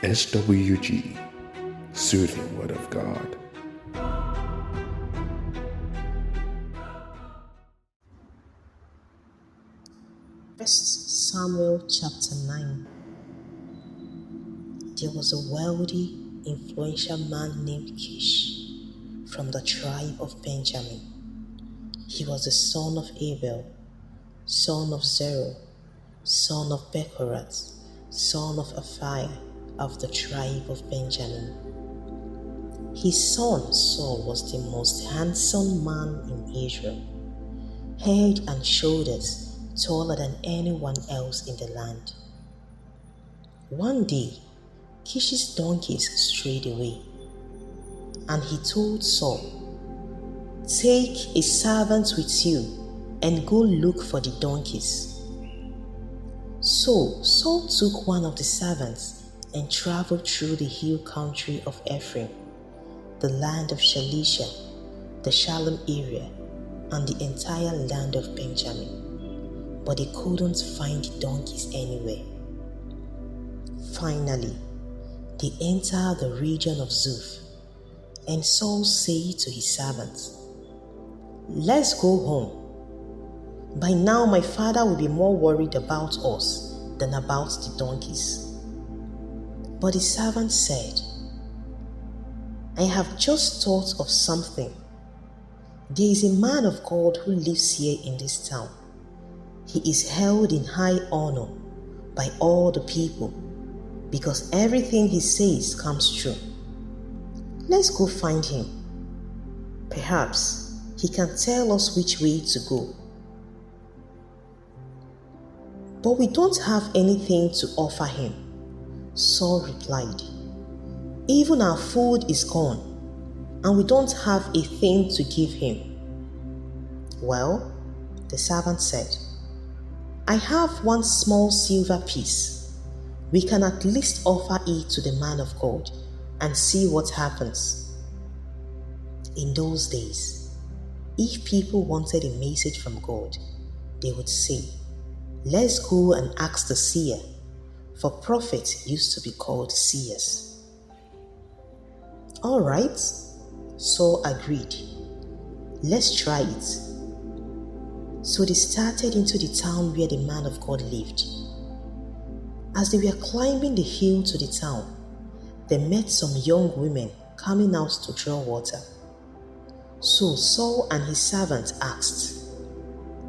SWG, Soothing Word of God. First Samuel chapter 9. There was a wealthy, influential man named Kish from the tribe of Benjamin. He was the son of Abel, son of Zerah, son of Bechorath, son of Aphiah of the tribe of Benjamin. His son Saul was the most handsome man in Israel, head and shoulders taller than anyone else in the land. One day, Kish's donkeys strayed away, and he told Saul, "Take a servant with you and go look for the donkeys." So Saul took one of the servants and traveled through the hill country of Ephraim, the land of Shalisha, the Shalom area, and the entire land of Benjamin, but they couldn't find the donkeys anywhere. Finally, they entered the region of Zuph, and Saul said to his servants, "Let's go home. By now my father will be more worried about us than about the donkeys." But the servant said, "I have just thought of something. There is a man of God who lives here in this town. He is held in high honor by all the people because everything he says comes true. Let's go find him. Perhaps he can tell us which way to go." "But we don't have anything to offer him," Saul replied. "Even our food is gone, and we don't have a thing to give him." "Well," the servant said, "I have one small silver piece. We can at least offer it to the man of God and see what happens." In those days, if people wanted a message from God, they would say, "Let's go and ask the seer," for prophets used to be called seers. "All right," Saul agreed. "Let's try it." So they started into the town where the man of God lived. As they were climbing the hill to the town, they met some young women coming out to draw water. So Saul and his servant asked,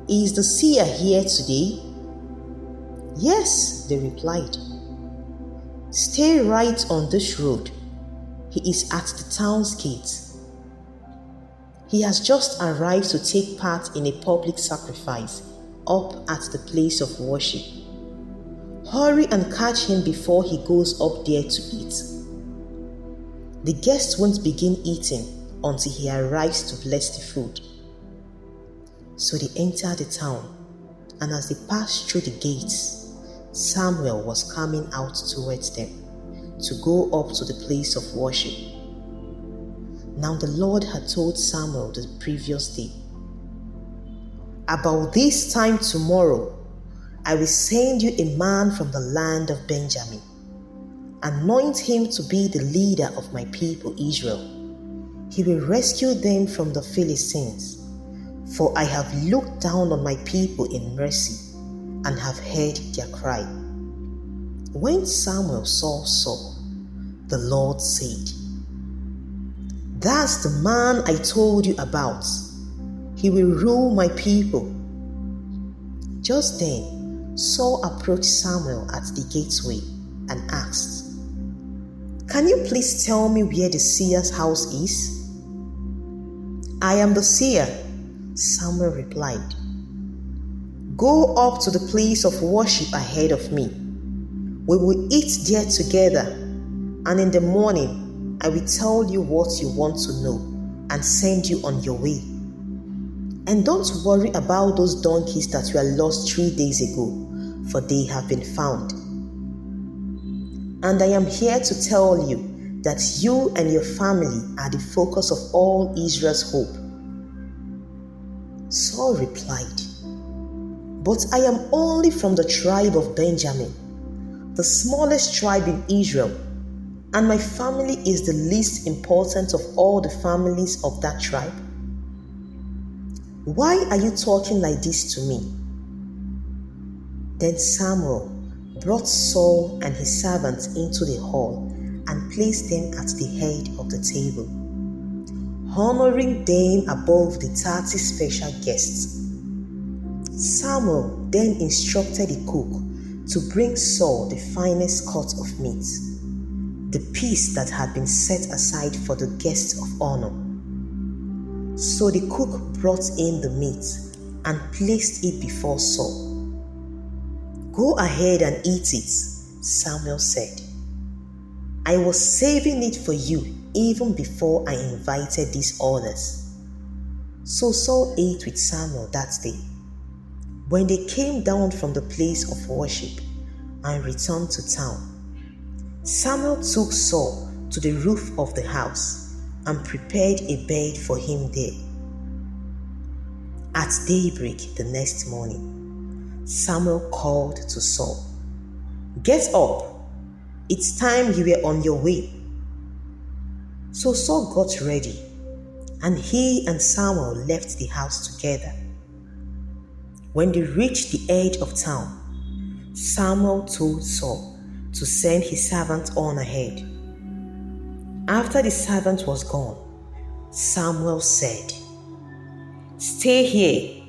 "Is the seer here today?" "Yes," they replied. "Stay right on this road. He is at the town's gate. He has just arrived to take part in a public sacrifice up at the place of worship. Hurry and catch him before he goes up there to eat. The guests won't begin eating until he arrives to bless the food." So they entered the town, and as they passed through the gates, Samuel was coming out towards them to go up to the place of worship. Now the Lord had told Samuel the previous day, "About this time tomorrow, I will send you a man from the land of Benjamin. Anoint him to be the leader of my people Israel. He will rescue them from the Philistines, for I have looked down on my people in mercy and have heard their cry." When Samuel saw Saul, the Lord said, "That's the man I told you about. He will rule my people." Just then, Saul approached Samuel at the gateway and asked, "Can you please tell me where the seer's house is?" "I am the seer," Samuel replied. "Go up to the place of worship ahead of me. We will eat there together, and in the morning I will tell you what you want to know and send you on your way. And don't worry about those donkeys that were lost 3 days ago, for they have been found. And I am here to tell you that you and your family are the focus of all Israel's hope." Saul replied, "But I am only from the tribe of Benjamin, the smallest tribe in Israel, and my family is the least important of all the families of that tribe? Why are you talking like this to me?" Then Samuel brought Saul and his servants into the hall and placed them at the head of the table, honoring them above the 30 special guests. Samuel then instructed the cook to bring Saul the finest cut of meat, the piece that had been set aside for the guests of honor. So the cook brought in the meat and placed it before Saul. "Go ahead and eat it," Samuel said. "I was saving it for you even before I invited these others." So Saul ate with Samuel that day. When they came down from the place of worship and returned to town, Samuel took Saul to the roof of the house and prepared a bed for him there. At daybreak the next morning, Samuel called to Saul, "Get up! It's time you were on your way." So Saul got ready, and he and Samuel left the house together. When they reached the edge of town, Samuel told Saul to send his servant on ahead. After the servant was gone, Samuel said, "Stay here,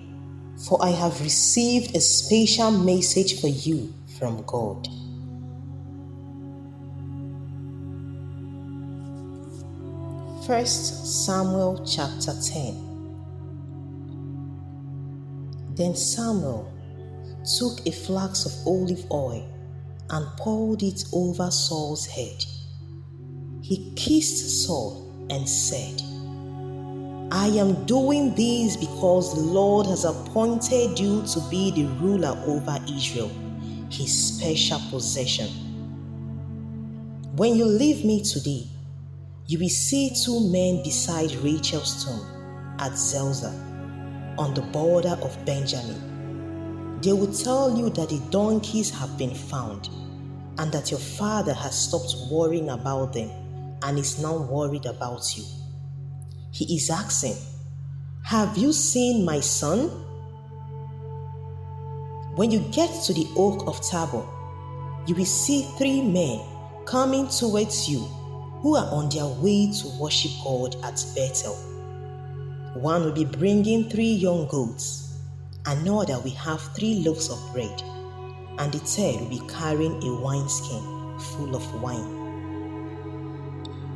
for I have received a special message for you from God." 1 Samuel chapter 10. Then Samuel took a flask of olive oil and poured it over Saul's head. He kissed Saul and said, "I am doing this because the Lord has appointed you to be the ruler over Israel, his special possession. When you leave me today, you will see 2 men beside Rachel's tomb at Zelzah, on the border of Benjamin. They will tell you that the donkeys have been found, and that your father has stopped worrying about them and is now worried about you. He is asking, 'Have you seen my son?' When you get to the oak of Tabor, you will see 3 men coming towards you who are on their way to worship God at Bethel. One will be bringing 3 young goats, another will have 3 loaves of bread, and the third will be carrying a wineskin full of wine.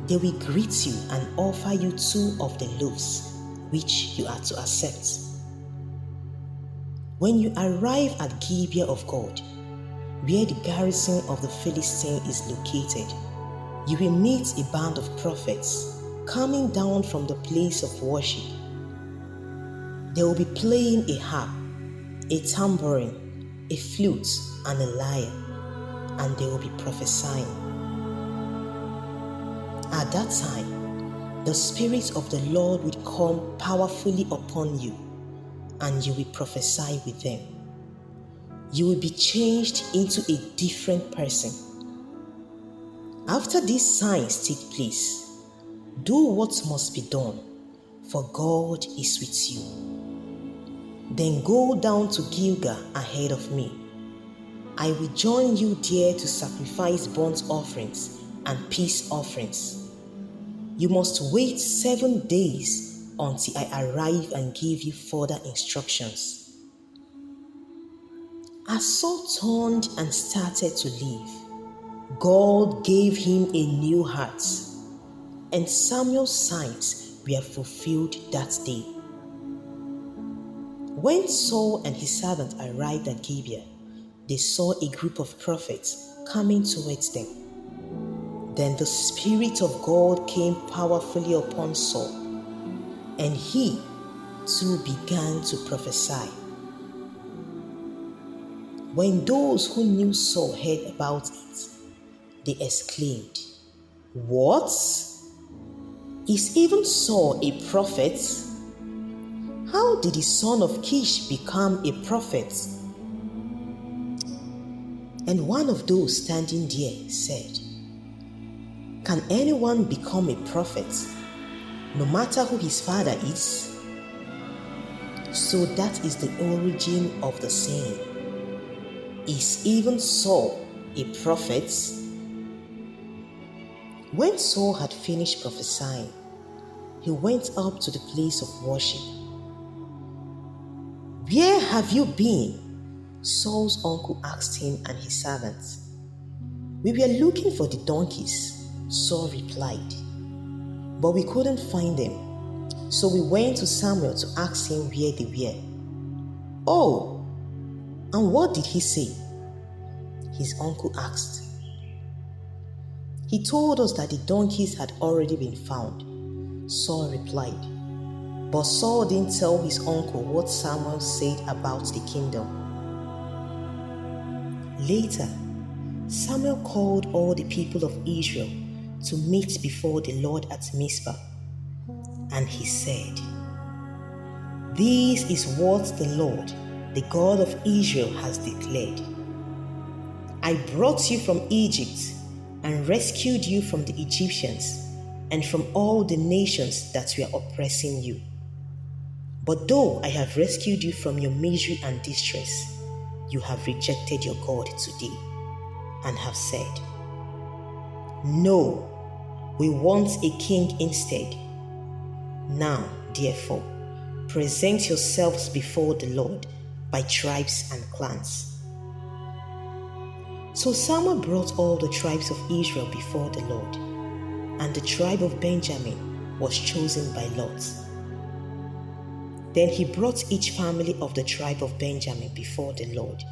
They will greet you and offer you 2 of the loaves, which you are to accept. When you arrive at Gibeah of God, where the garrison of the Philistines is located, you will meet a band of prophets coming down from the place of worship. They will be playing a harp, a tambourine, a flute, and a lyre, and they will be prophesying. At that time, the Spirit of the Lord will come powerfully upon you, and you will prophesy with them. You will be changed into a different person. After these signs take place, do what must be done, for God is with you. Then go down to Gilgal ahead of me. I will join you there to sacrifice burnt offerings and peace offerings. You must wait 7 days until I arrive and give you further instructions." As Saul turned and started to leave, God gave him a new heart, and Samuel's signs were fulfilled that day. When Saul and his servant arrived at Gibeah, they saw a group of prophets coming towards them. Then the Spirit of God came powerfully upon Saul, and he too began to prophesy. When those who knew Saul heard about it, they exclaimed, "What? Is even Saul a prophet? How did the son of Kish become a prophet?" And one of those standing there said, Can anyone become a prophet, no matter who his father is? So that is the origin of the saying, is even Saul a prophet? When Saul had finished prophesying, he went up to the place of worship. Where have you been? Saul's uncle asked him and his servants. We were looking for the donkeys, Saul replied, but we couldn't find them. So we went to Samuel to ask him where they were. Oh, and what did he say? His uncle asked. He told us that the donkeys had already been found, Saul replied. But Saul didn't tell his uncle what Samuel said about the kingdom. Later, Samuel called all the people of Israel to meet before the Lord at Mizpah. And he said, This is what the Lord, the God of Israel, has declared. I brought you from Egypt and rescued you from the Egyptians and from all the nations that were oppressing you. But though I have rescued you from your misery and distress, you have rejected your God today and have said, No, we want a king instead. Now, therefore, present yourselves before the Lord by tribes and clans. So Samuel brought all the tribes of Israel before the Lord, and the tribe of Benjamin was chosen by lot. Then he brought each family of the tribe of Benjamin before the Lord,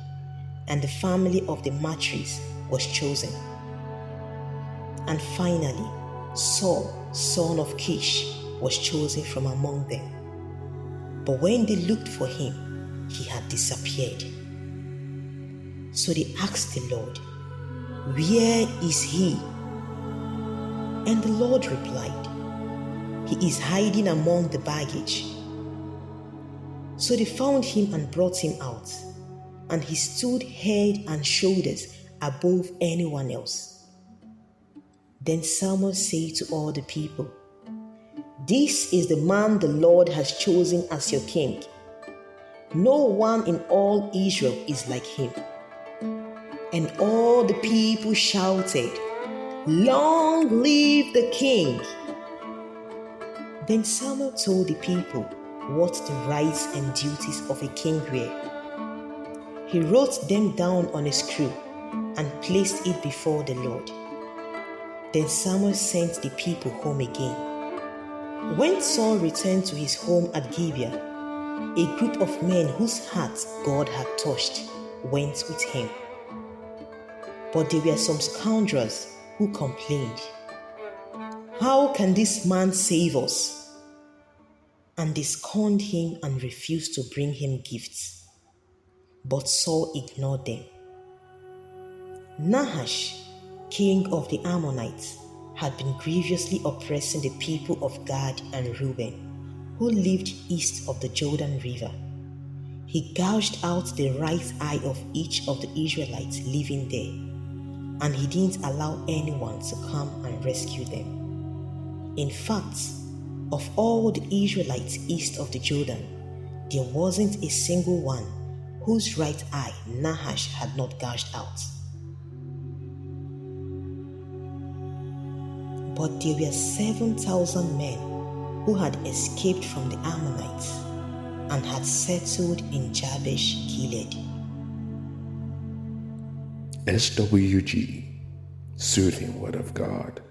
and the family of the matrices was chosen. And finally, Saul, son of Kish, was chosen from among them. But when they looked for him, he had disappeared. So they asked the Lord, Where is he? And the Lord replied, He is hiding among the baggage. So they found him and brought him out, and he stood head and shoulders above anyone else. Then Samuel said to all the people, This is the man the Lord has chosen as your king. No one in all Israel is like him. And all the people shouted, Long live the king! Then Samuel told the people what the rights and duties of a king were. He wrote them down on a scroll and placed it before the Lord. Then Samuel sent the people home again. When Saul returned to his home at Gibeah, a group of men whose hearts God had touched went with him. But there were some scoundrels who complained, How can this man save us? And they scorned him and refused to bring him gifts. But Saul ignored them. Nahash, king of the Ammonites, had been grievously oppressing the people of Gad and Reuben, who lived east of the Jordan River. He gouged out the right eye of each of the Israelites living there, and he didn't allow anyone to come and rescue them. In fact, of all the Israelites east of the Jordan, there wasn't a single one whose right eye Nahash had not gouged out. But there were 7,000 men who had escaped from the Ammonites and had settled in Jabesh Gilead. SWG, Soothing Word of God.